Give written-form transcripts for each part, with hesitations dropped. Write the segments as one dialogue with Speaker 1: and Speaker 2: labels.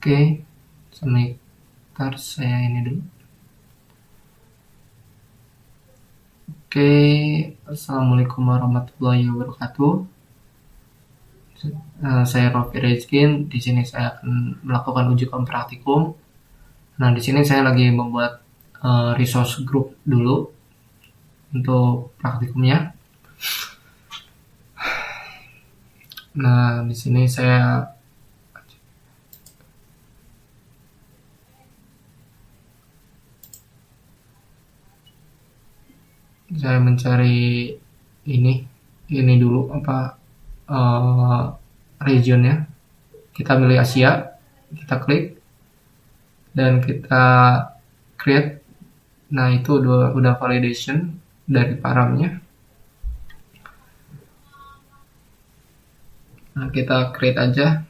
Speaker 1: Oke, sebentar saya ini dulu. Oke, assalamualaikum warahmatullahi wabarakatuh. Saya Rofi Rezkin. Di sini saya akan melakukan uji praktikum. Nah, di sini saya lagi membuat resource group dulu untuk praktikumnya. Nah, di sini saya mencari ini dulu regionnya. Kita pilih Asia, kita klik dan kita create. Nah, itu udah validation dari paramnya. Nah, kita create aja.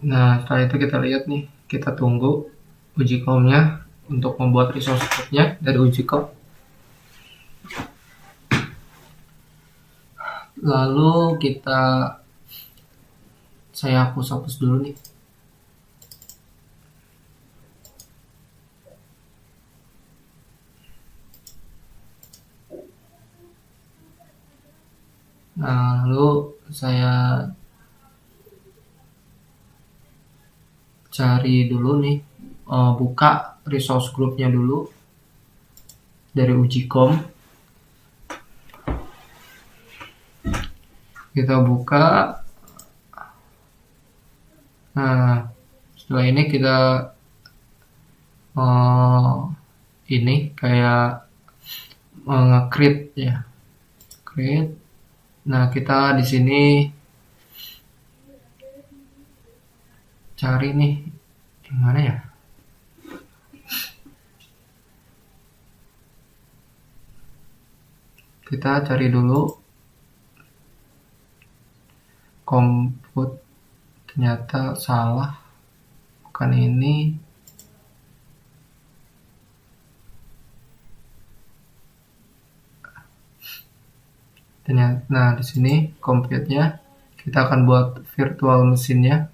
Speaker 1: Nah, setelah itu kita lihat nih, kita tunggu uji komnya untuk membuat resource group-nya dari uji kom. Lalu saya hapus dulu nih. Nah, lalu saya cari dulu nih, buka resource group-nya dulu dari uji kom. Kita buka. Nah, setelah ini kita kayak nge-create ya. Create. Nah, kita di sini cari nih gimana ya? Kita cari dulu compute, ternyata salah, bukan ini. Nah, di sini compute-nya kita akan buat virtual mesin-nya.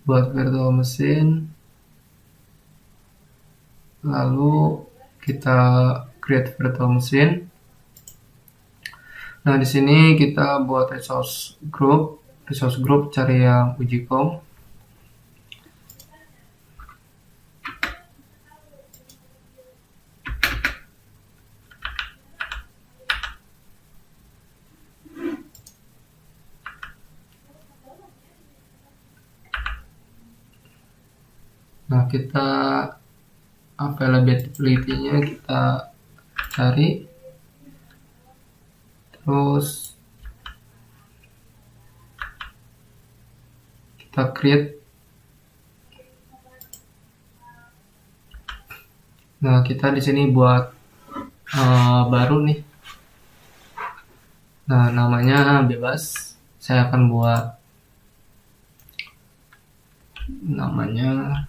Speaker 1: Buat virtual mesin, lalu kita create virtual mesin. Nah, di sini kita buat resource group cari yang uji kom. Nah, kita availability-nya kita cari, terus kita create. Nah, kita di sini buat baru nih. Nah, namanya bebas. Saya akan buat namanya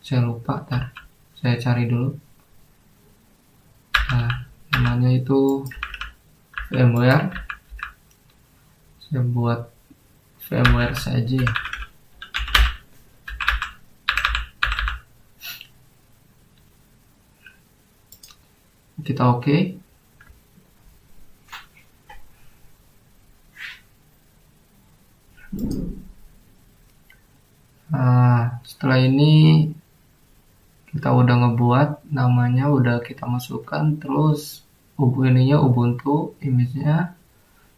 Speaker 1: saya lupa, saya cari dulu. Nah, namanya itu VMware. Saya buat VMware saja. Kita oke. Nah, setelah ini kita udah ngebuat, namanya udah kita masukkan, terus ininya Ubuntu, image-nya,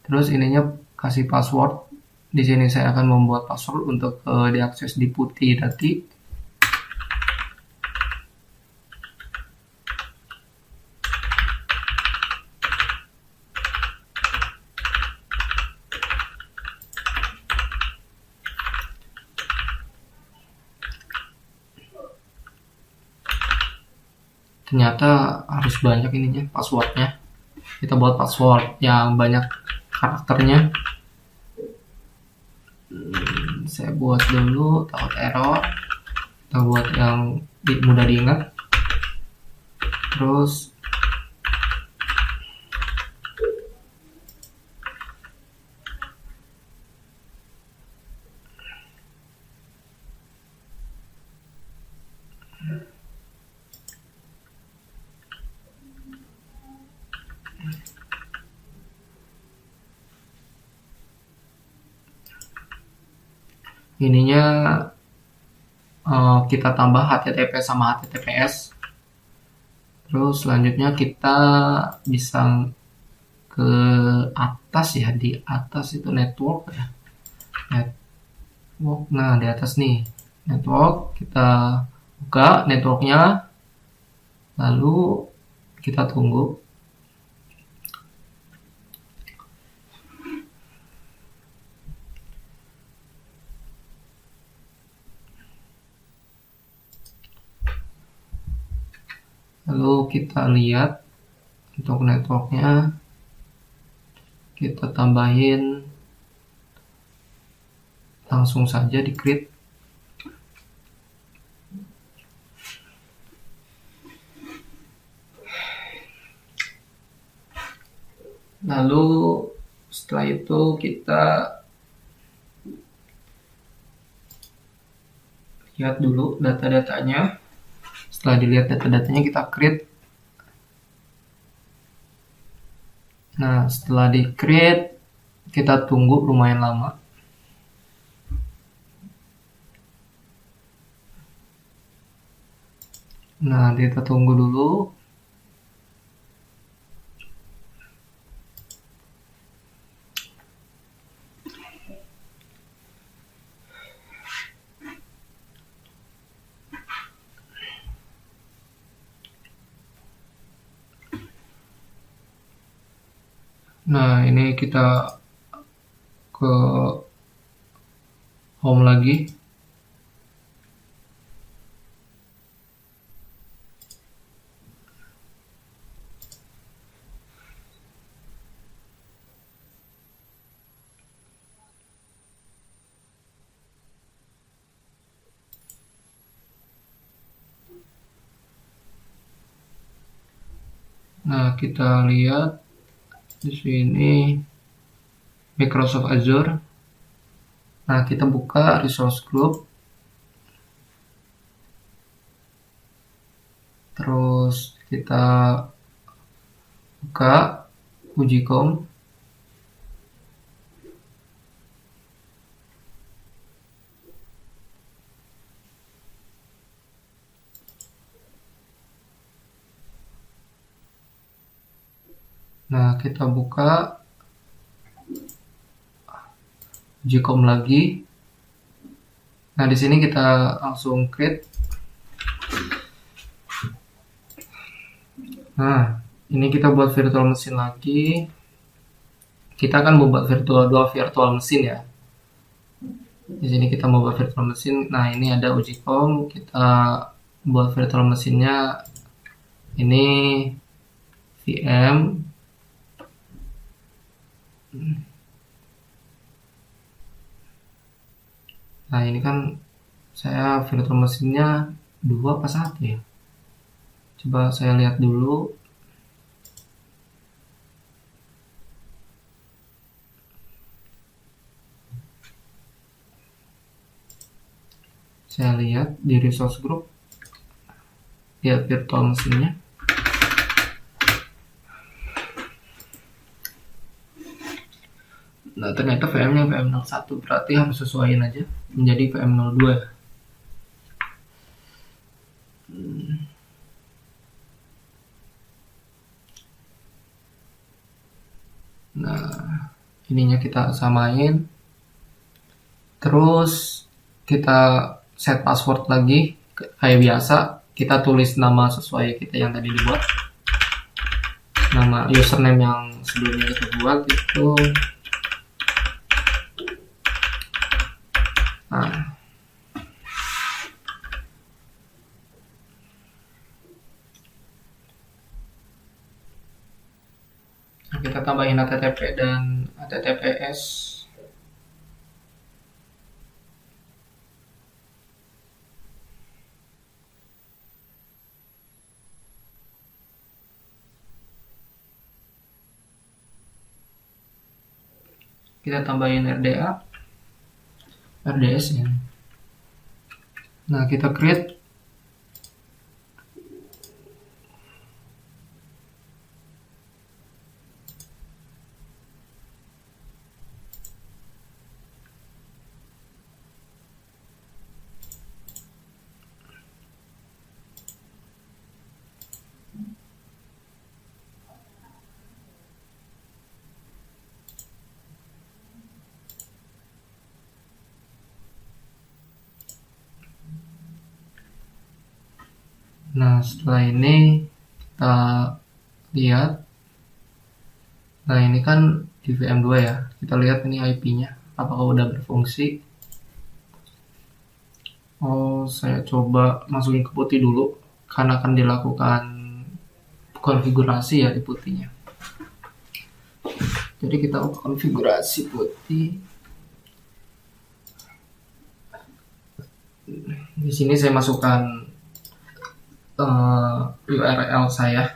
Speaker 1: terus ininya kasih password Di sini saya akan membuat password untuk diakses di putih tadi. Ternyata harus banyak ininya passwordnya. Kita buat password yang banyak karakternya. Saya buat dulu, takut error. Kita buat yang mudah diingat. Terus ininya kita tambah HTTP sama HTTPS. Terus selanjutnya kita bisa ke atas ya, di atas itu network ya. Network, nah di atas nih network, kita buka networknya, lalu kita tunggu. Lalu kita lihat untuk networknya, kita tambahin langsung saja di create. Lalu setelah itu kita lihat dulu data-datanya. Setelah dilihat data-datanya kita create. Nah setelah di create kita tunggu lumayan lama. Nah kita tunggu dulu. Nah ini kita ke home lagi. Nah kita lihat di sini Microsoft Azure. Nah kita buka resource group, terus kita buka Ujicom. Nah kita buka Ujicom lagi. Nah di sini kita langsung create. Nah ini kita buat virtual machine lagi. Kita akan membuat dua virtual machine ya. Di sini kita membuat virtual machine. Nah ini ada Ujicom. Kita buat virtual machine-nya ini VM. Nah ini kan saya virtual machine-nya 2 apa 1 ya. Coba saya lihat dulu. Saya lihat di resource group ya virtual machine-nya. Nah ternyata VM-nya VM01, berarti harus sesuaiin aja menjadi VM02 ya. Nah ininya kita samain. Terus kita set password lagi kayak biasa, kita tulis nama sesuai kita yang tadi dibuat, nama username yang sebelumnya kita buat itu. Nah, kita tambahin HTTP dan HTTPS. Kita tambahin RDS ya. Nah, kita create. Nah, setelah ini kita lihat. Nah, ini kan di VM2 ya. Kita lihat ini IP-nya apakah udah berfungsi. Oh, saya coba masukin ke putih dulu karena akan dilakukan konfigurasi ya di putihnya. Jadi kita konfigurasi putih. Di sini saya masukkan URL saya,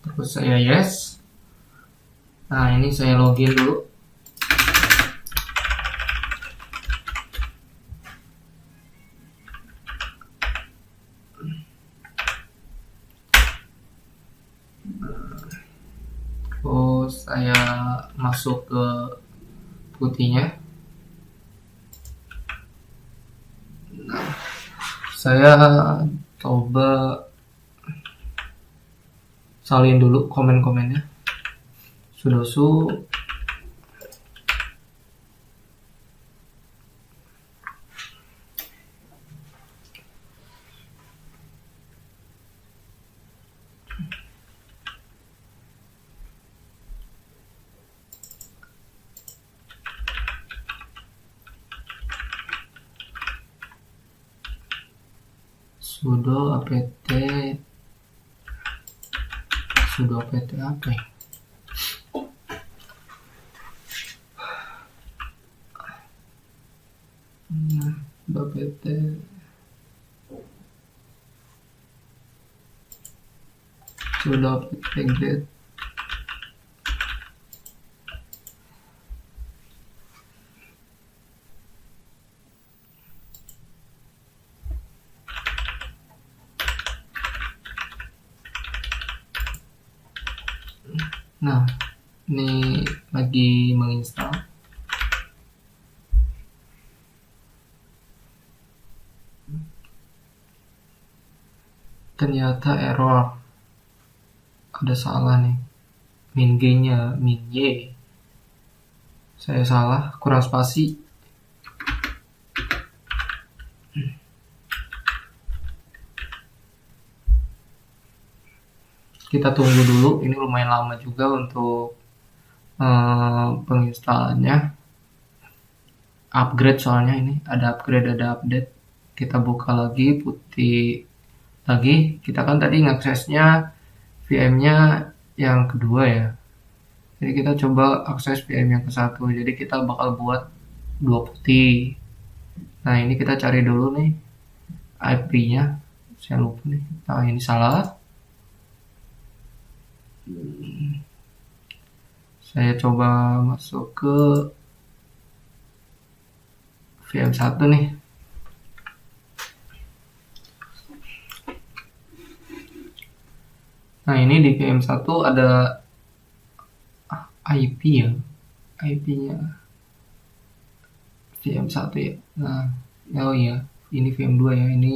Speaker 1: terus saya yes. Nah, ini saya login dulu. Terus saya masuk ke putihnya. Nah, saya coba salin dulu komen-komennya. Sudoku sudo apt apa ya? Sudo apt get. Nah, ini lagi menginstal. Ternyata error, ada salah nih, min g nya min y, saya salah, kurang spasi. Kita tunggu dulu, ini lumayan lama juga untuk penginstalannya. Upgrade soalnya ini ada upgrade, ada update. Kita buka lagi putih lagi. Kita kan tadi ngaksesnya VM-nya yang kedua ya. Jadi kita coba akses VM yang ke satu. Jadi kita bakal buat dua putih. Nah, ini kita cari dulu nih IP-nya. Saya lupa nih. Nah, ini salah. Saya coba masuk ke VM1 nih. Nah, ini di VM1 ada IP ya. IP-nya VM1 ya. Nah, oh iya, ini VM2 ya. Ini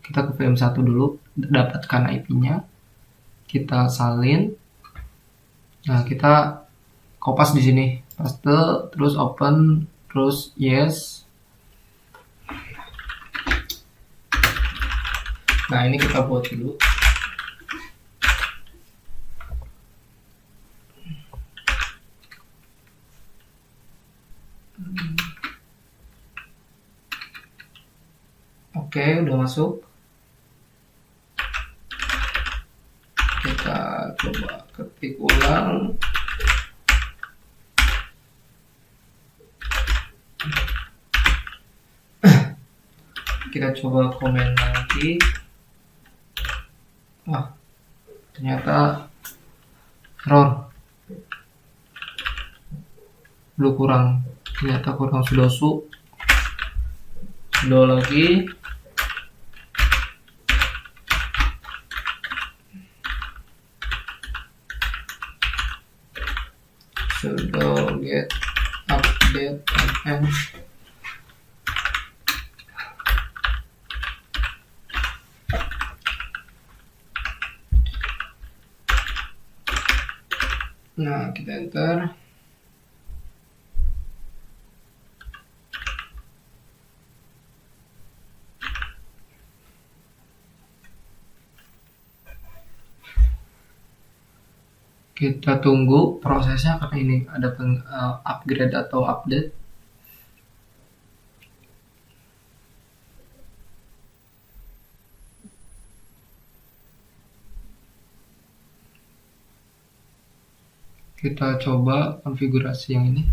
Speaker 1: kita ke VM1 dulu, dapatkan IP-nya. Kita salin. Nah, kita kopas di sini, paste, terus open terus yes. Nah, ini kita buat dulu. Oke, udah masuk. Kita coba ketik ulang. Kita coba komen lagi. Wah, ternyata error. Dulu kurang, ternyata kurang sudoku. Sudo lagi. Sudo get update and nah, kita enter. Kita tunggu prosesnya karena ini ada upgrade atau update. Kita coba konfigurasi yang ini.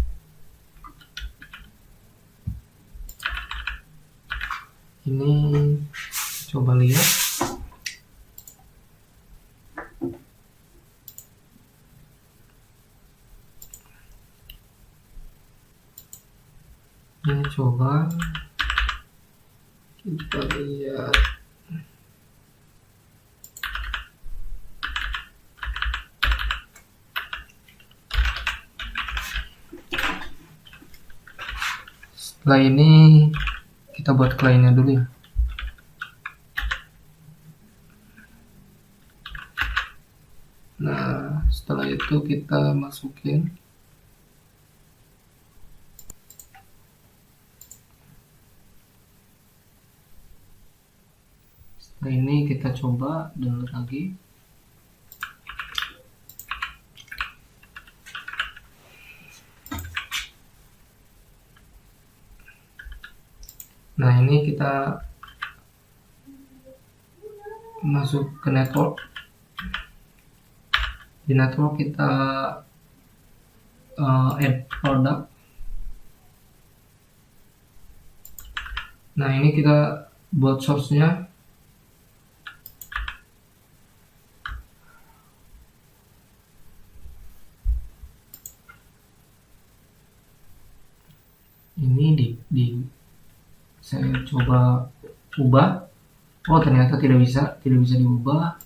Speaker 1: Ini coba lihat. Ini coba kita lihat. Setelah ini kita buat kliennya dulu ya. Nah, setelah itu kita masukin setelah ini kita coba download lagi. Nah, ini kita masuk ke network. Di network kita add product. Nah, ini kita buat source-nya. Ini saya coba ubah. Oh, ternyata tidak bisa diubah.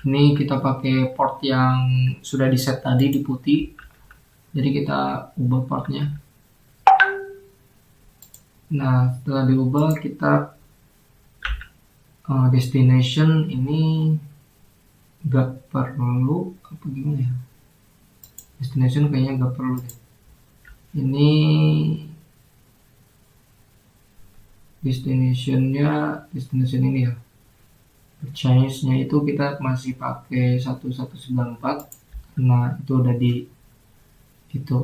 Speaker 1: Ini kita pakai port yang sudah di set tadi di putih. Jadi kita ubah portnya. Nah, setelah diubah kita destination ini gak perlu apa gimana ya? Destination kayaknya gak perlu deh. Ini destination ini ya. Change-nya itu kita masih pakai 1194 karena itu udah di itu.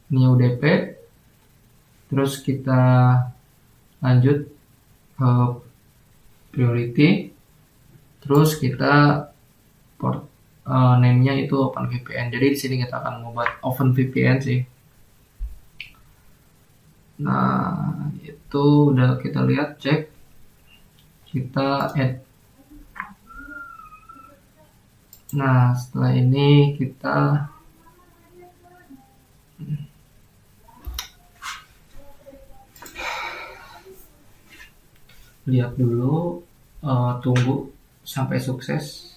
Speaker 1: Ini UDP. Terus kita lanjut ke priority. Terus kita port name-nya itu OpenVPN. Jadi di sini kita akan membuat OpenVPN sih. Nah, itu udah kita lihat, cek. Kita add. Nah, setelah ini kita lihat dulu, tunggu sampai sukses.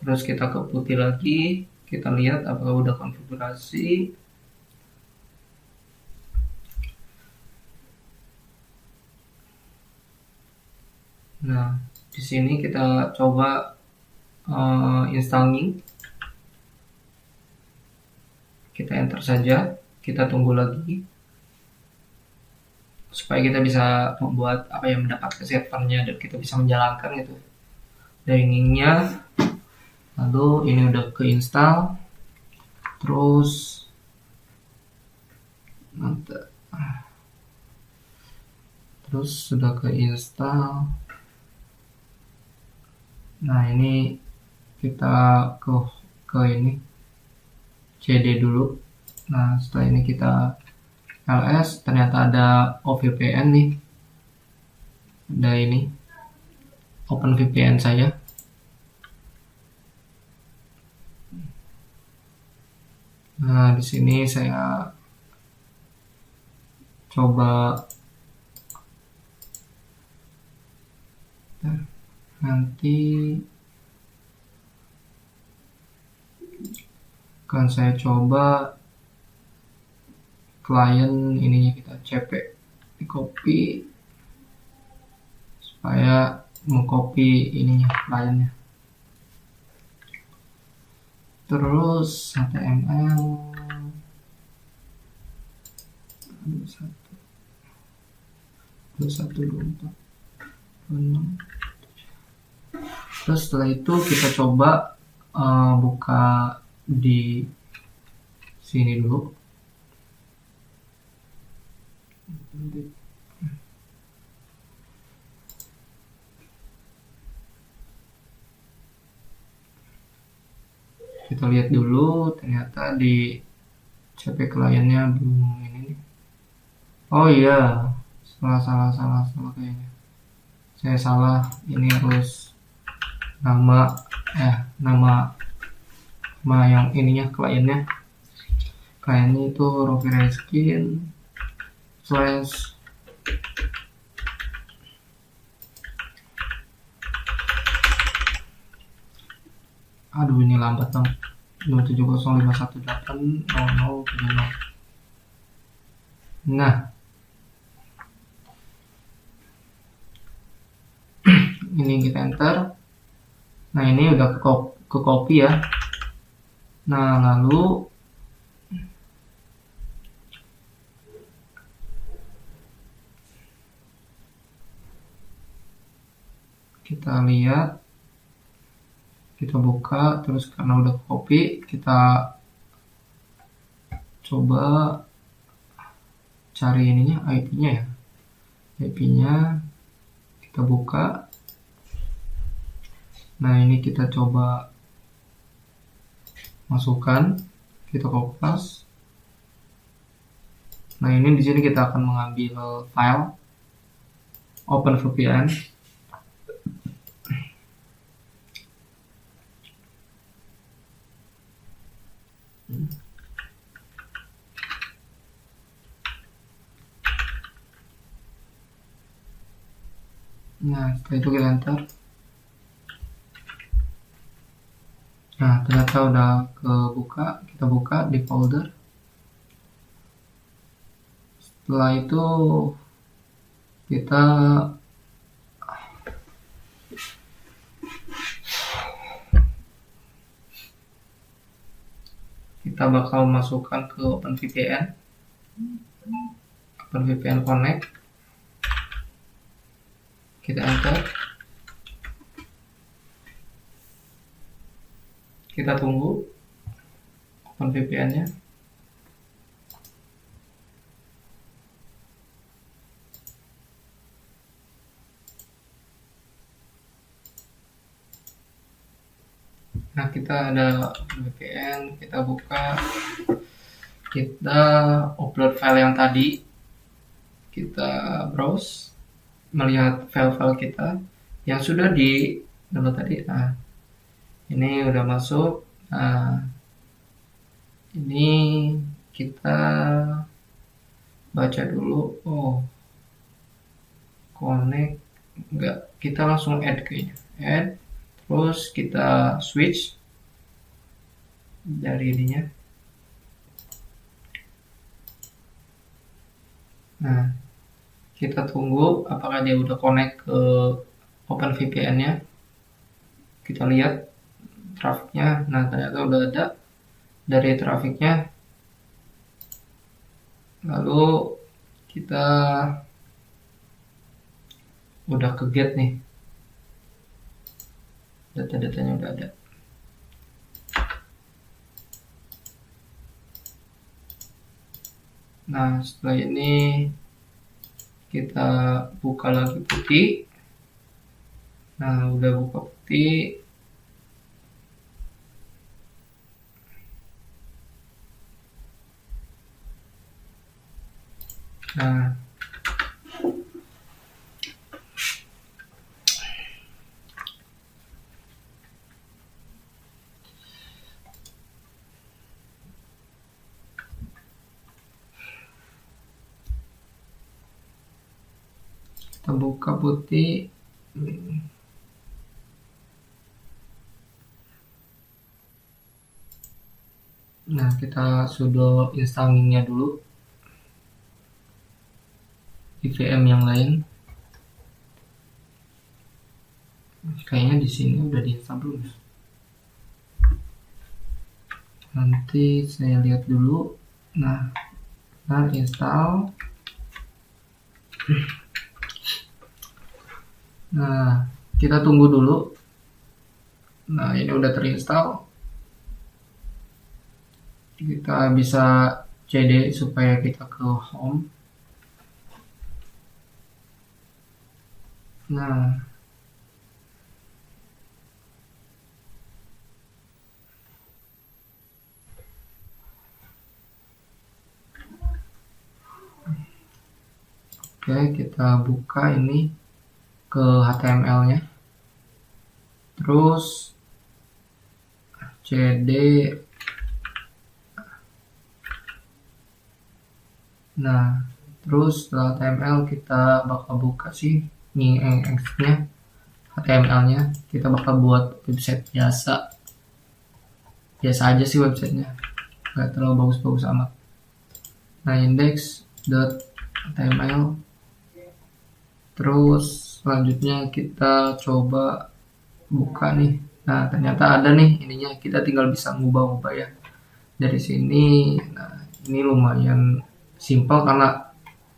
Speaker 1: Terus kita ke putih lagi, kita lihat apakah udah konfigurasi. Nah, di sini kita coba installing, kita enter saja, kita tunggu lagi supaya kita bisa membuat apa yang mendapatkan servernya dan kita bisa menjalankan gitu diningnya. Lalu ini udah keinstall, terus mantap, terus sudah keinstall. Nah ini kita ke ini cd dulu. Nah setelah ini kita ls, ternyata ada OVPN nih, ada ini OpenVPN saya. Nah di sini saya coba nanti akan saya coba klien ininya kita cp, di copy supaya mengcopy ininya kliennya, terus html 2124 terus setelah itu kita coba buka di sini dulu. Kita lihat dulu, ternyata di cp kliennya belum ini nih. Oh iya, salah kayaknya. Saya salah, ini harus nama yang ininya kliennya itu Rocky Skin slash aduh ini lambat dong, 27051180070. Nah ini kita enter. Nah ini udah ke copy ya. Nah lalu kita lihat, kita buka, terus karena udah copy kita coba cari ininya, IP-nya ya, IP-nya kita buka. Nah ini kita coba masukkan, kita kopas. Nah ini di sini kita akan mengambil file OpenVPN. Nah setelah itu kita enter. Nah ternyata udah kebuka, kita buka di folder. Setelah itu kita bakal masukkan ke OpenVPN Connect, kita enter, kita tunggu OpenVPN-nya. Nah kita ada VPN, kita buka, kita upload file yang tadi, kita browse, melihat file-file kita yang sudah di download tadi. Nah ini udah masuk. Nah ini kita baca dulu. Oh connect enggak, kita langsung add kayaknya, add. Terus kita switch dari ininya. Nah, kita tunggu apakah dia udah connect ke OpenVPN-nya. Kita lihat trafiknya. Nah, ternyata udah ada dari trafiknya. Lalu kita udah ke get nih, data-datanya udah ada. Nah, setelah ini kita buka lagi putih. Nah, udah buka putih. Nah, kita buka putih. Nah, kita sudo installingnya dulu di VM yang lain. Kayaknya di sini udah diinstal belum? Nanti saya lihat dulu. Nah, install. Nah, kita tunggu dulu. Nah, ini udah terinstall. Kita bisa cd supaya kita ke home. Nah, oke, kita buka ini ke HTML-nya. Terus cd. Nah, terus setelah HTML kita bakal buka sih nya HTML-nya. Kita bakal buat website biasa aja sih websitenya, nggak terlalu bagus-bagus amat. Nah, index.html. Terus selanjutnya kita coba buka nih. Nah, ternyata ada nih ininya, kita tinggal bisa ngubah-ubah ya dari sini. Nah, ini lumayan simpel karena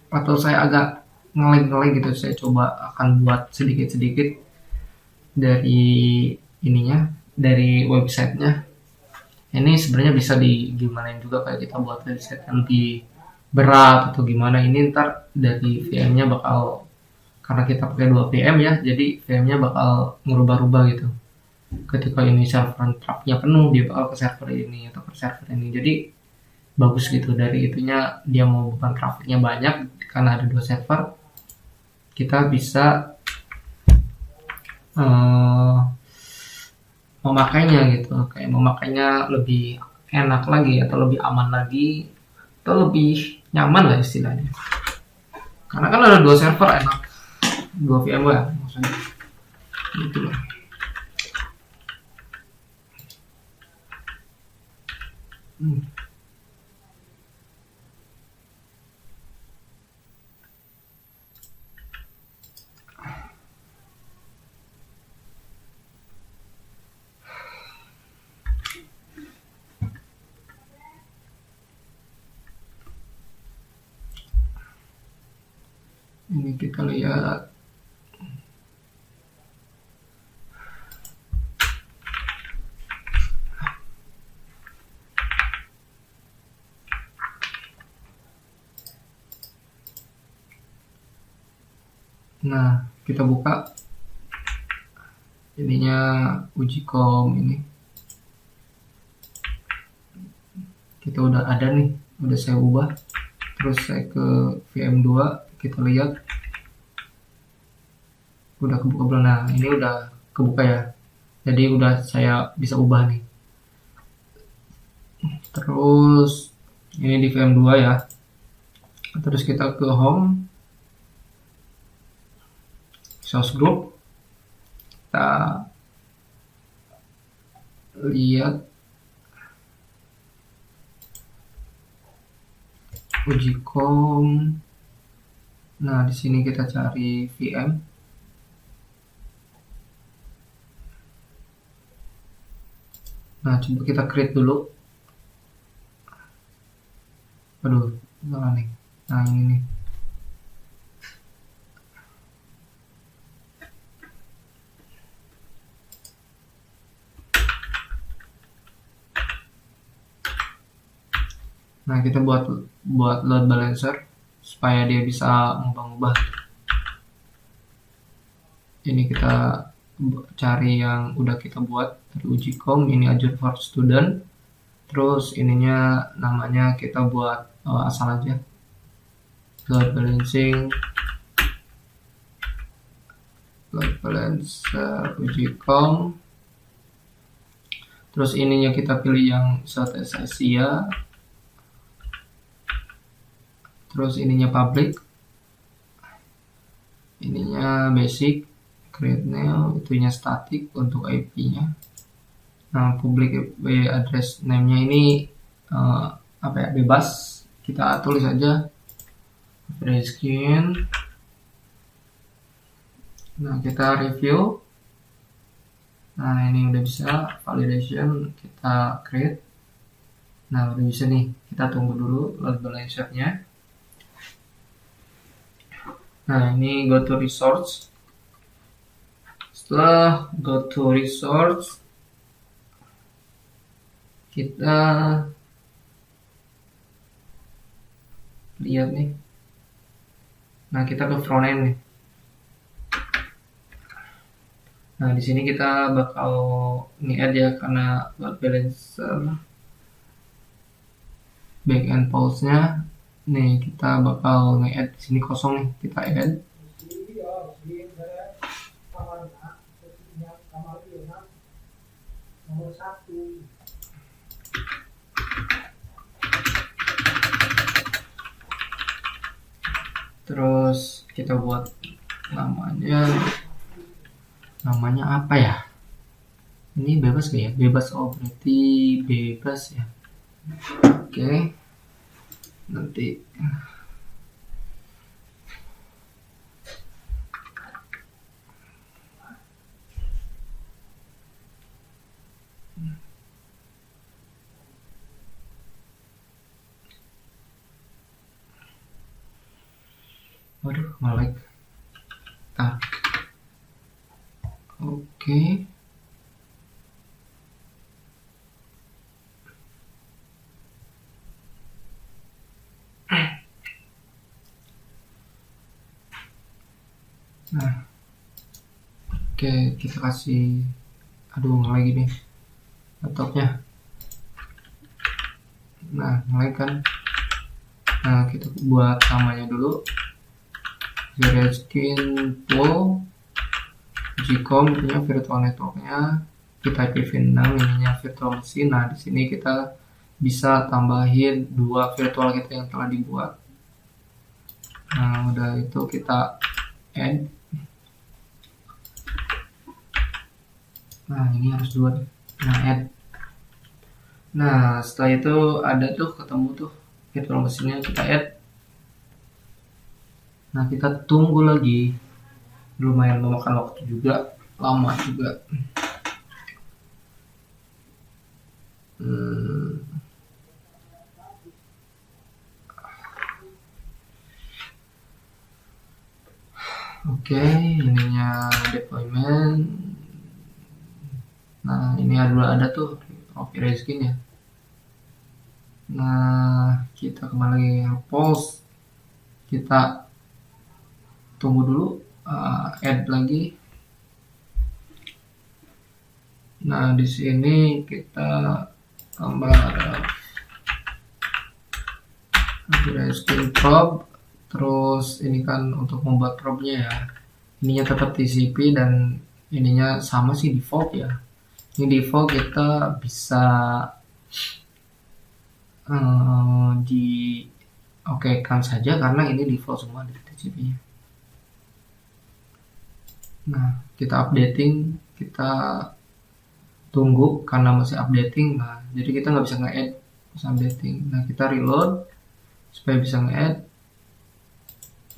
Speaker 1: atau saya agak ngelag gitu. Saya coba akan buat sedikit-sedikit dari ininya, dari websitenya. Ini sebenarnya bisa gimanain juga kayak kita buat website nanti berat atau gimana. Ini ntar dari VM-nya bakal, karena kita pakai 2 VM ya, jadi VM-nya bakal ngerubah-rubah gitu. Ketika ini server trafficnya penuh, dia bakal ke server ini atau ke server ini. Jadi bagus gitu, dari itunya dia mau bukan trafficnya banyak karena ada 2 server, kita bisa memakainya gitu, kayak memakainya lebih enak lagi atau lebih aman lagi atau lebih nyaman lah istilahnya, karena kan ada 2 server, enak 2 VMware maksudnya gitu loh. Ini kita lihat. Nah, kita buka ininya Ujicom ini. Kita udah ada nih, udah saya ubah. Terus saya ke VM2, kita lihat udah kebuka belum. Nah, ini udah kebuka ya, jadi udah saya bisa ubah nih. Terus ini di VM2 ya. Terus kita ke home, source group, kita lihat Ujicom. Nah, di sini kita cari VM. Nah, coba kita create dulu. Aduh, salah nih. Nah, ini nih. Nah, kita buat load balancer supaya dia bisa mengubah-ubah. Ini kita cari yang udah kita buat dari Ujicom. Ini Azure for Student. Terus ininya namanya kita buat asal aja. Load balancer Ujicom. Terus ininya kita pilih yang Southeast Asia. Terus ininya public. Ininya basic. Create new, itunya static untuk IP-nya. Nah, public address name-nya ini apa ya, bebas. Kita tulis aja Reskin. Nah, kita review. Nah, ini udah bisa validation, kita create. Nah, udah bisa nih. Kita tunggu dulu load balancer-nya. Nah, ini go to resource. Setelah go to resource, kita lihat nih. Nah, kita ke front end nih. Nah, di sini kita bakal nge-add ya, karena load balancer backend pulse-nya nih, kita bakal nge-add di sini kosong nih, kita add. Terus kita buat namanya apa ya? Ini bebas gak ya? Bebas, oh berarti bebas ya. Oke. Nanti waduh, nge-lag. Oke. Nah, oke, kita kasih, aduh, nge-lag nih laptopnya. Nah, nge-lag kan. Nah, kita buat namanya dulu. Reskin pool Ujicom, ininya virtual networknya. Kita ipv6, ininya virtual machine. Nah, di sini kita bisa tambahin 2 virtual kita yang telah dibuat. Nah, udah itu kita add. Nah, ini harus 2. Nah, add. Nah, setelah itu ada tuh ketemu tuh virtual machine-nya, kita add. Nah, kita tunggu lagi. Lumayan memakan waktu juga, lama juga. Oke, ininya deployment. Nah, ini ada tuh Reskin ya. Nah, kita kembali lagi pulse. Kita tunggu dulu, add lagi. Nah, di sini kita tambah Reskin probe. Terus ini kan untuk membuat probe-nya ya. Ininya tetap TCP dan ininya sama sih default ya. Ini default kita bisa di oke-kan saja karena ini default semua dari TCP-nya. Nah, kita updating, kita tunggu karena masih updating. Nah, jadi kita nggak bisa nge-add, masih updating. Nah, kita reload supaya bisa nge-add.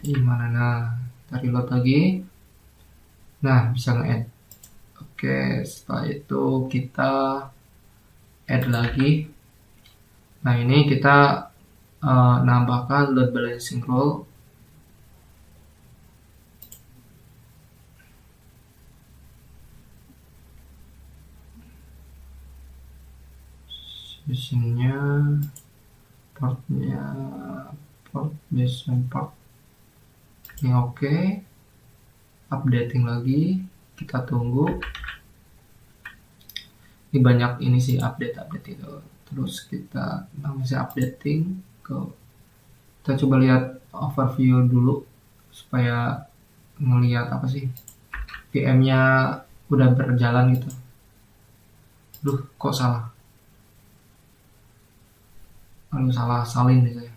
Speaker 1: Gimana? Nah, kita reload lagi. Nah, bisa nge-add. Oke, setelah itu kita add lagi. Nah ini kita nambahkan load balancing rule. Sessionnya, portnya, port basement port. Ini oke. Updating lagi, kita tunggu. Ini banyak ini sih update itu. Terus kita masih updating ke, kita coba lihat overview dulu supaya ngelihat apa sih VM-nya udah berjalan gitu. Duh, kok salah? Aduh, salah salin nih saya.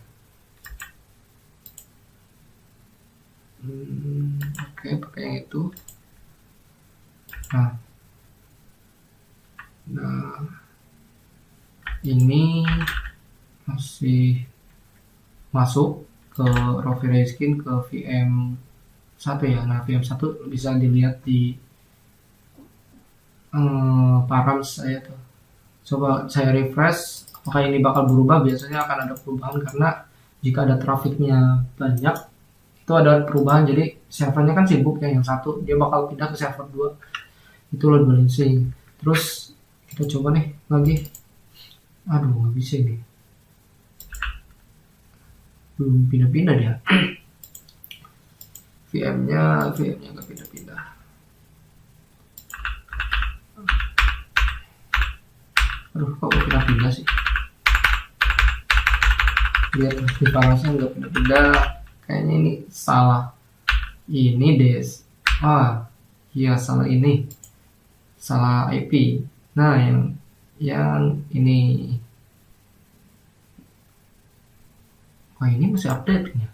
Speaker 1: Oke, pakai yang itu. Nah, ini masih masuk ke Rovi Reskin ke VM 1 ya. Nah, VM 1 bisa dilihat di params saya tuh. Coba saya refresh, apakah ini bakal berubah? Biasanya akan ada perubahan karena jika ada trafiknya banyak, itu ada perubahan. Jadi servernya kan sibuk ya, yang satu dia bakal pindah ke server 2. Itu load balancing. Terus kita coba nih lagi. Aduh, nggak bisa nih. Belum pindah-pindah dia. VM-nya nggak pindah-pindah. Aduh, kok pindah-pindah sih? Lihat di parasnya nggak pindah-pindah. Kayaknya ini salah. Ini des. Iya salah ini. Salah IP. Nah, yang ini. Ini masih update nya.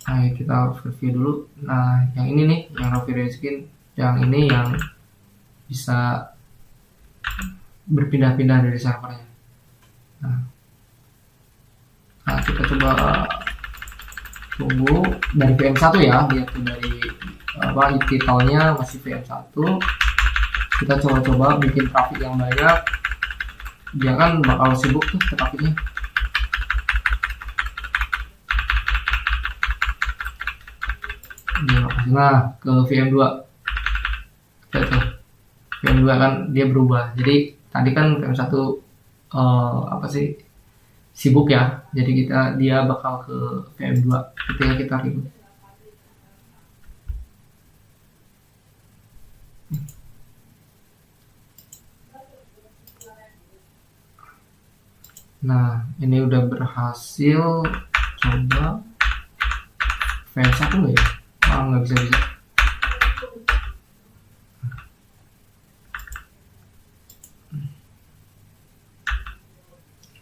Speaker 1: Nah, kita review dulu. Nah, yang ini nih, yang Rovi Reskin, yang ini yang bisa berpindah-pindah dari servernya. Nah, kita coba tunggu dari VM1 ya, lihat tuh dari title-nya masih VM1. Kita coba bikin traffic yang banyak. Dia kan bakal sibuk tuh trafiknya. Nah, ke VM2 tuh, VM2 kan dia berubah. Jadi tadi kan VM1 apa sih sibuk ya, jadi dia bakal ke VM2 ketika kita reboot. Nah, ini udah berhasil. Coba VM1 nggak ya? Nggak bisa.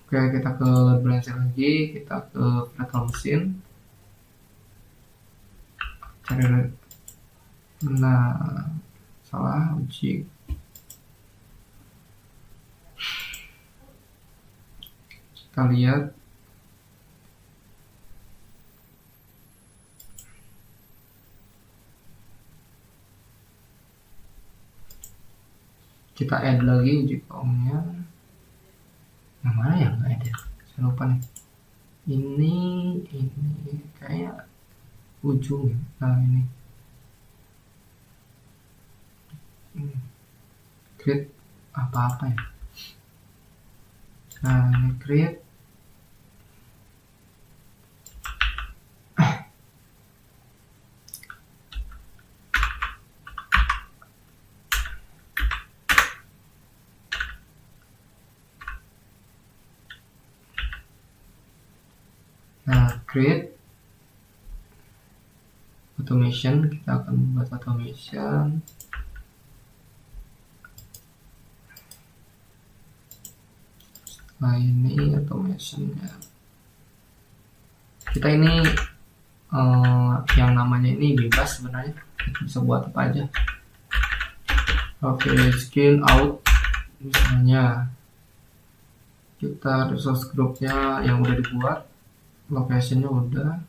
Speaker 1: Oke, kita ke load balancer lagi, kita ke virtual machine. Cari, nah, salah uji. Kita lihat. Kita add lagi uji com-nya. Yang mana ya nggak ada? Saya lupa nih. Ini kayak ujung ya. Nah ini. Create apa-apa ya. Nah ini create. Nah, create automation, kita akan membuat automation. Nah, ini automationnya. Kita ini yang namanya ini bebas sebenarnya, kita bisa buat apa aja. Oke, skin out misalnya. Kita resource groupnya yang udah dibuat, locationnya udah,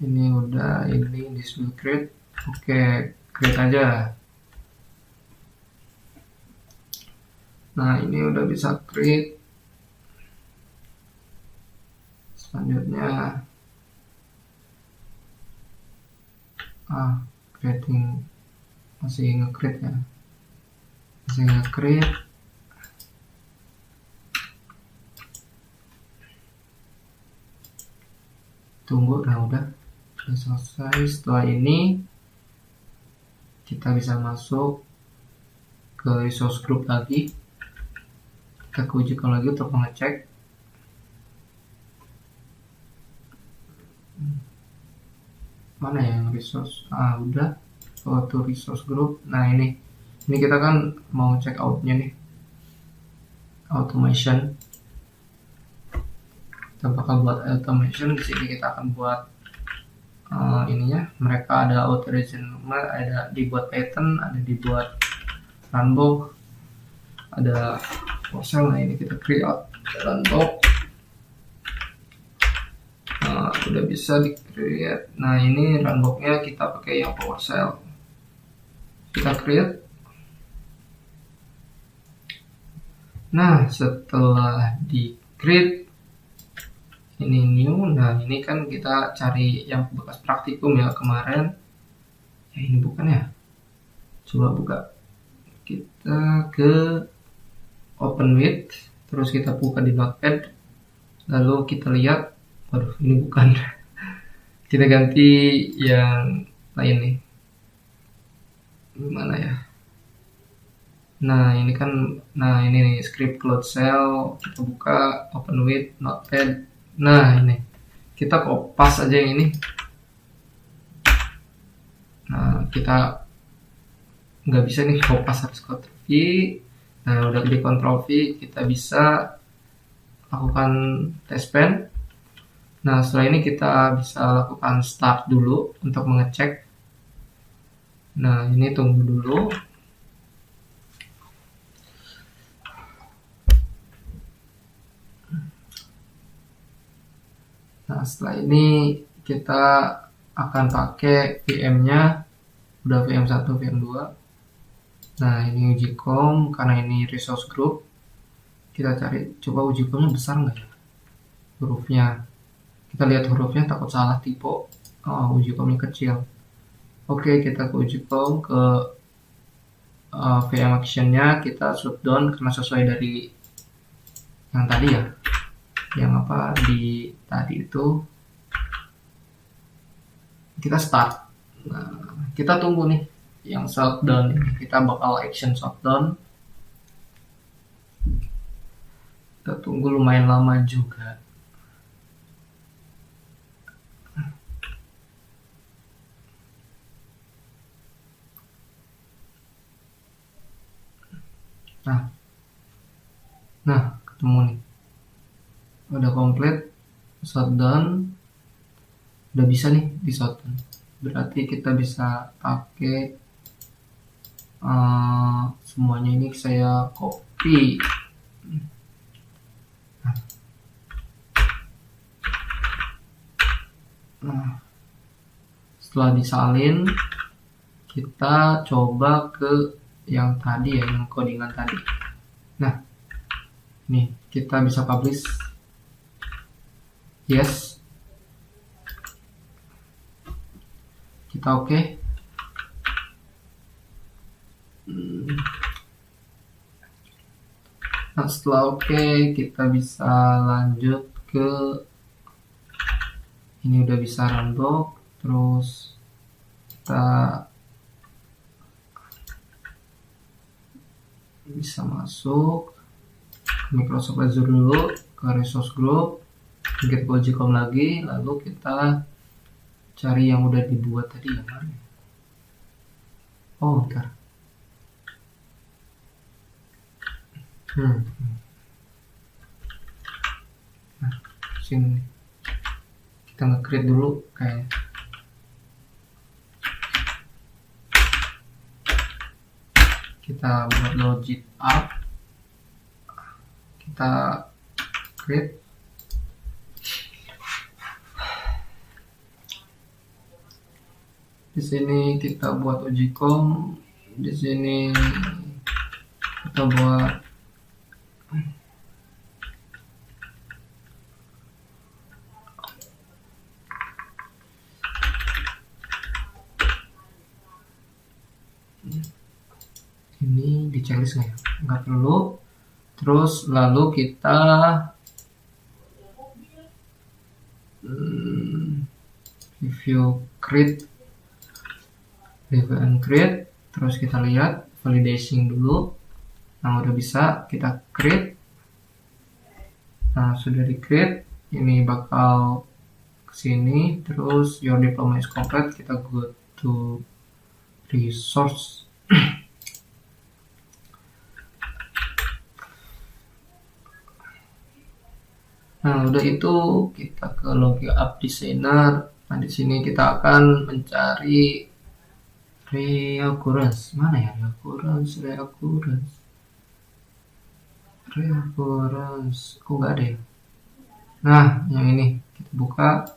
Speaker 1: ini udah, ini this will create. Oke, create aja. Nah, ini udah bisa create. Selanjutnya creating, masih nge-create ya, masih nge-create. Tunggu, udah selesai. Setelah ini kita bisa masuk ke resource group lagi, kita ujikan lagi untuk mengecek. Mana yang resource? Udah, to resource group. Nah, ini kita kan mau check outnya nih, automation. Kita bakal buat automation. Di sini kita akan buat ininya, mereka ada authorization number, ada dibuat pattern, ada dibuat runbook, ada PowerShell. Nah, ini kita create runbook. Udah bisa di create. Nah, ini runbooknya kita pakai yang PowerShell. Kita create. Nah, setelah di create ini new. Nah, ini kan kita cari yang bekas praktikum ya kemarin. Ya, ini bukan ya. Coba buka. Kita ke open with, terus kita buka di notepad, lalu kita lihat, waduh, ini bukan. Kita ganti yang lain nih. Gimana ya? Nah, ini kan, ini nih, script cloud shell. Kita buka open with notepad. Nah, ini kita kopas aja yang ini. Nah, kita nggak bisa nih kopas, harus Ctrl V. Nah, udah di Ctrl V, kita bisa lakukan test pen. Nah, setelah ini kita bisa lakukan start dulu untuk mengecek. Nah, ini tunggu dulu. Nah, setelah ini kita akan pakai VM-nya, udah VM1, VM2. Nah, ini ujikom, karena ini resource group. Kita cari, coba ujikomnya besar nggak ya hurufnya. Kita lihat hurufnya, takut salah tipe. Ujikomnya kecil. Oke, kita ke ujikom, ke VM action-nya kita shutdown karena sesuai dari yang tadi ya, yang apa di tadi itu. Kita start. Nah, kita tunggu nih yang shutdown ini, kita bakal action shutdown. Kita tunggu lumayan lama juga. Nah, ketemu nih, udah komplit shutdown, udah bisa nih di shutdown. Berarti kita bisa pakai semuanya. Ini saya copy. Nah, setelah disalin, kita coba ke yang tadi ya, yang codingan tadi. Nah, nih kita bisa publish. Yes, kita oke. Nah, setelah oke, kita bisa lanjut ke ini, udah bisa runbook. Terus kita bisa masuk ke Microsoft Azure dulu, ke resource group, kita ke ujikom lagi, lalu kita cari yang udah dibuat tadi, yang mana? Bentar. Nah, sini kita nge-create dulu kayaknya. Kita buat logit up, kita create. Di sini kita buat ujikom, di sini kita buat ini di checklist nggak ya? Nggak perlu. Terus lalu kita review and create, terus kita lihat validation dulu. Nah udah bisa, kita create. Nah sudah di create, ini bakal kesini. Terus your diploma is complete, kita go to resource. Nah udah itu kita ke login app designer. Nah di sini kita akan mencari reoccurrence. Mana ya reoccurrence? Kok nggak ada ya? Nah yang ini kita buka.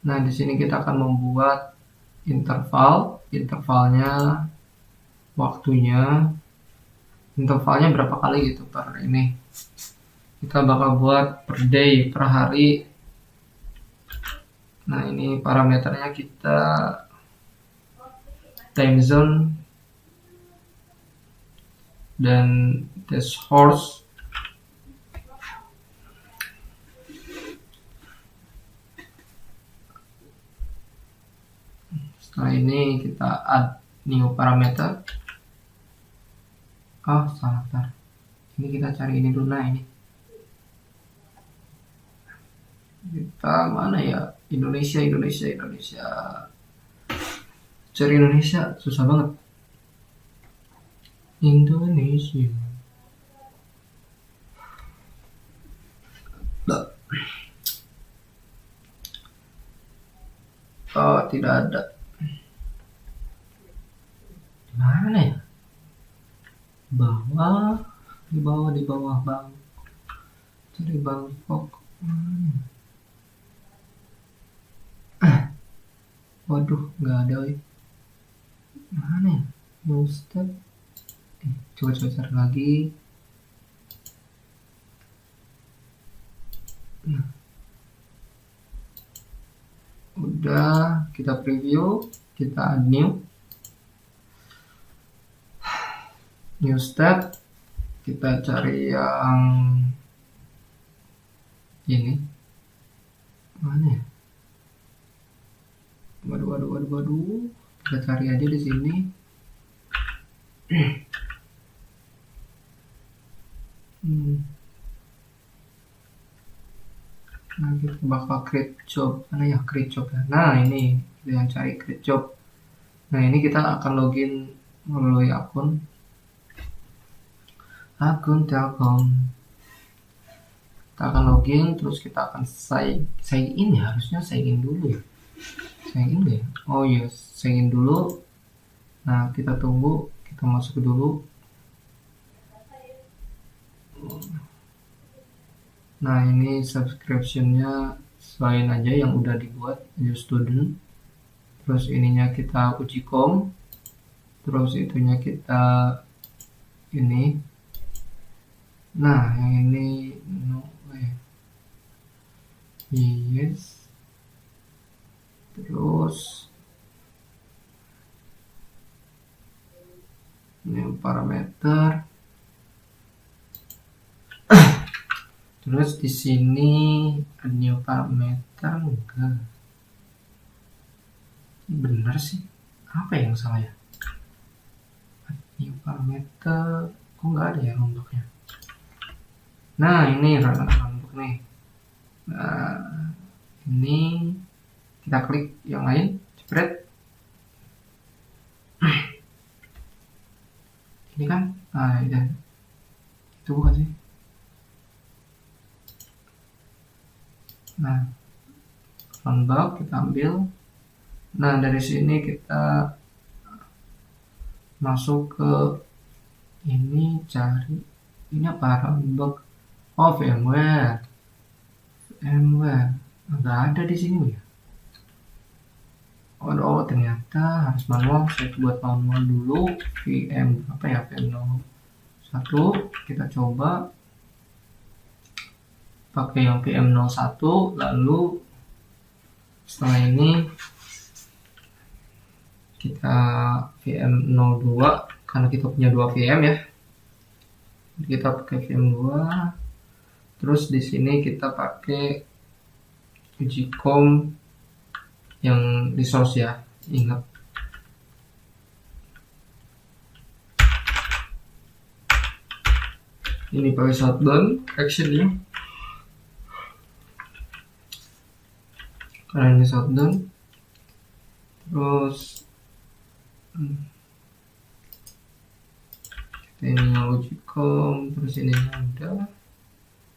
Speaker 1: Nah di sini kita akan membuat intervalnya, waktunya, intervalnya berapa kali gitu per ini. Kita bakal buat per day, per hari. Nah ini parameternya kita time zone dan test horse. Setelah ini kita add new parameter. Oh salah, ini kita cari ini dulu. Nah ini kita mana ya, Indonesia. Cari Indonesia susah banget. Indonesia. Oh tidak ada. Mana ya? Di bawah bang. Cari Bangkok. Waduh, nggak ada. Mana ya? No step. Coba cari lagi. Udah, kita preview, kita add new step. Kita cari yang ini. Mana ya? Waduh. Kita cari aja di sini. Nah kita bakal create job. Mana ya create job ya? Nah ini kita yang cari create job. Nah ini kita akan login melalui akun Telkom. Kita akan login, terus kita akan sign in ya, harusnya sign in dulu ya. Sign in ya? Oh iya, sign in dulu. Nah kita tunggu, kita masuk dulu. Nah ini subscriptionnya selain aja yang udah dibuat, new student. Terus ininya kita uji kom. Terus itunya kita ini. Nah yang ini no way. Yes. Terus ini parameter. Terus di sini ada new parameter enggak? Ini benar sih. Apa yang salah ya? New parameter kok nggak ada ya romboknya? Nah ini rombok nih. Nah ini kita klik yang lain, spread. Ini kan, nah itu bukan sih. Nah, roundbox kita ambil. Nah dari sini kita masuk ke ini, cari ini apa, roundbox. Oh VMware nggak ada di sini ya. Oh ternyata harus manual. Saya buat manual dulu. VM apa ya, VM01. Kita coba pakai yang VM01. Lalu setelah ini kita VM02 karena kita punya 2 VM ya, kita pakai VM 2. Terus di sini kita pakai Ujicom yang resource ya, ingat. Ini pakai shutdown actionnya, karena ini shutdown. Terus ini yang Ujicom, terus ini ada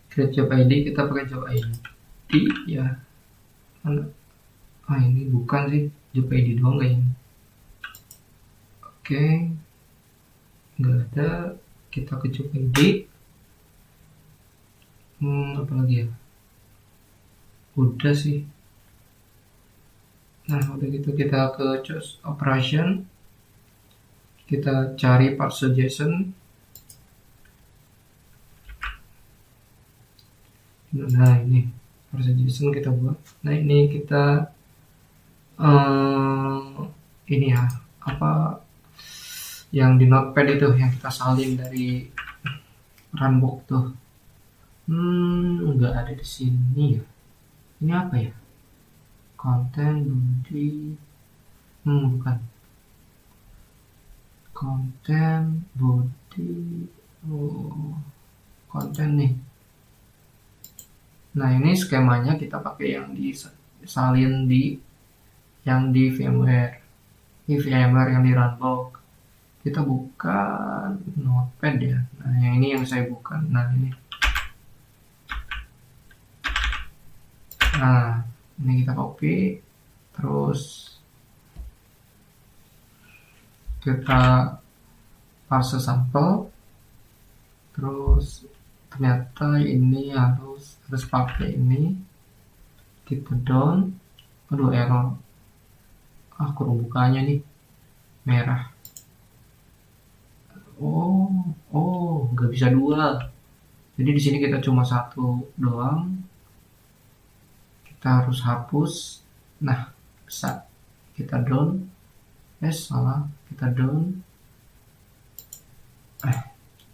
Speaker 1: create job ID, kita pakai job ID ya. Ini bukan sih, job ID doang kayaknya. Oke, nggak ada, kita ke job ID. Apa lagi ya, udah sih. Nah udah gitu kita ke choose operation, kita cari part suggestion. Nah ini part suggestion kita buat. Nah ini kita ini ya, apa yang di notepad itu yang kita salin dari runbook tuh. Nggak ada di sini ya. Ini apa ya? Konten body. Bukan. Konten body. Konten nih. Nah ini skemanya kita pakai yang disalin di yang di VMware. Ini VMware yang di runbook. Kita buka notepad ya. Nah yang ini yang saya buka. Nah ini. Nah ini kita copy, terus kita parse sampel, terus ternyata ini harus pakai ini, kita down. Aduh error, kurang bukanya nih, merah. Nggak bisa 2, jadi di sini kita cuma 1 doang. Kita harus hapus. Nah bisa, kita down. Salah, kita down.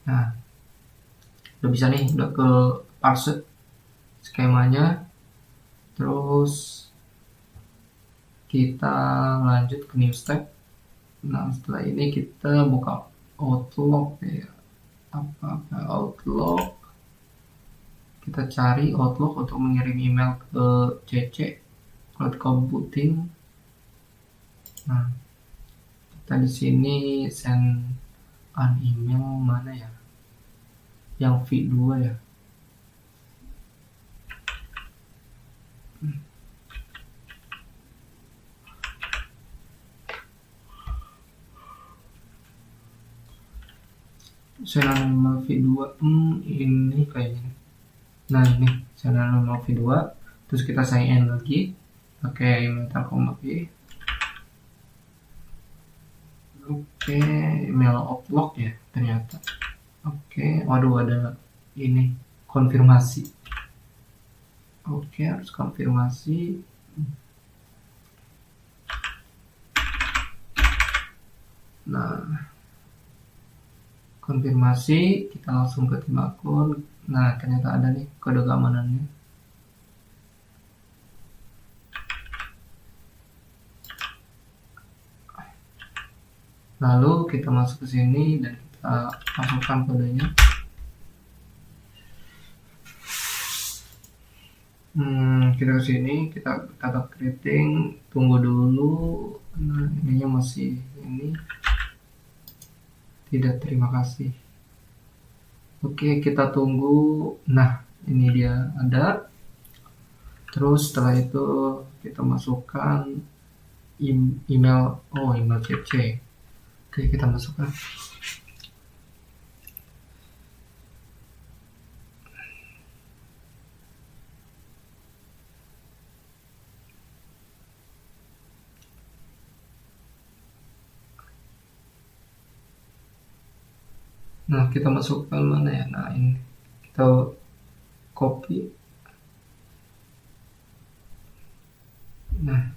Speaker 1: Nah udah bisa nih, udah ke parse skemanya. Terus kita lanjut ke new step. Nah setelah ini kita buka Outlook ya, Outlook. Kita cari Outlook untuk mengirim email ke CC cloud computing. Nah kita di sini send an email, mana ya, yang V2 ya. Serial nomor V2 ini kayaknya. Nah ini serial nomor V2. Terus kita sign in lagi pakai email Telkom lagi. Oke, email Outlook ya ternyata. Oke, waduh ada ini konfirmasi. Oke, harus konfirmasi. Nah konfirmasi, kita langsung ke tim akun. Nah ternyata ada nih kode keamanannya. Lalu kita masuk ke sini dan kita masukkan kodenya. Kita ke sini, kita dapat creating, tunggu dulu. Nah ininya masih ini, tidak terima kasih. Oke, kita tunggu. Nah ini dia ada. Terus setelah itu kita masukkan email, email CC. Oke, kita masukkan. Nah kita masukkan mana ya, nah ini kita copy. Nah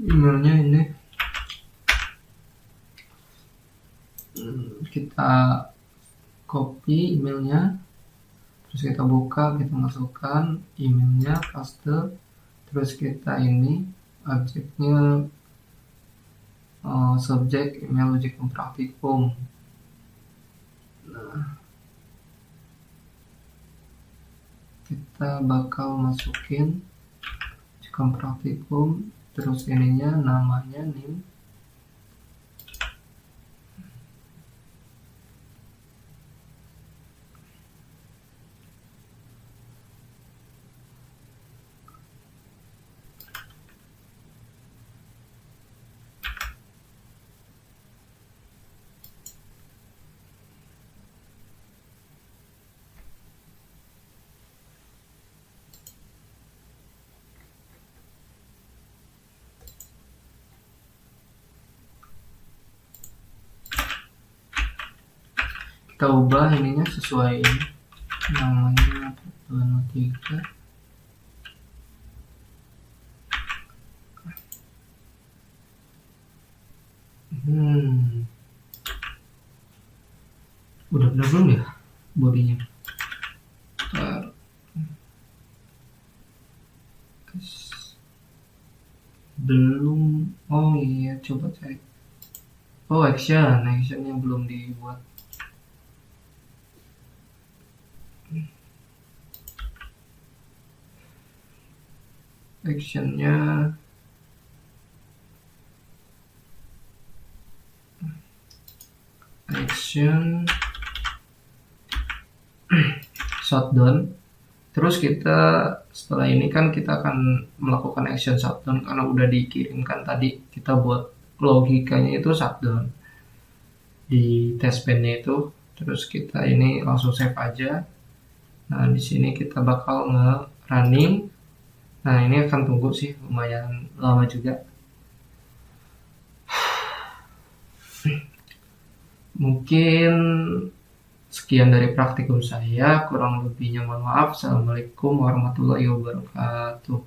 Speaker 1: emailnya ini kita copy emailnya, terus kita buka, kita masukkan emailnya, paste, terus kita ini objeknya subjek email ujikom praktikum. Nah, kita bakal masukin ujikom praktikum, terus ininya namanya nim, kita ubah ininya sesuai ini, namanya 203. Udah benar belum ya bodinya? Belum. Oh iya, coba cari. Oh, actionnya belum dibuat. Actionnya action shutdown. Terus kita setelah ini kan kita akan melakukan action shutdown karena udah dikirimkan tadi, kita buat logikanya itu shutdown di test pen-nya itu. Terus kita ini langsung save aja. Nah, di sini kita bakal nge-running. Nah, ini akan tunggu sih lumayan lama juga. Mungkin sekian dari praktikum saya, kurang lebihnya mohon maaf. Assalamualaikum warahmatullahi wabarakatuh.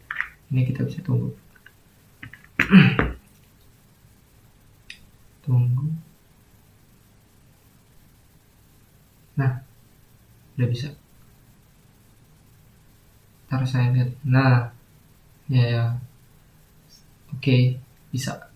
Speaker 1: Ini kita bisa tunggu. Tunggu. Nah, udah bisa. Ntar saya lihat. Nah, ya. Oke, bisa.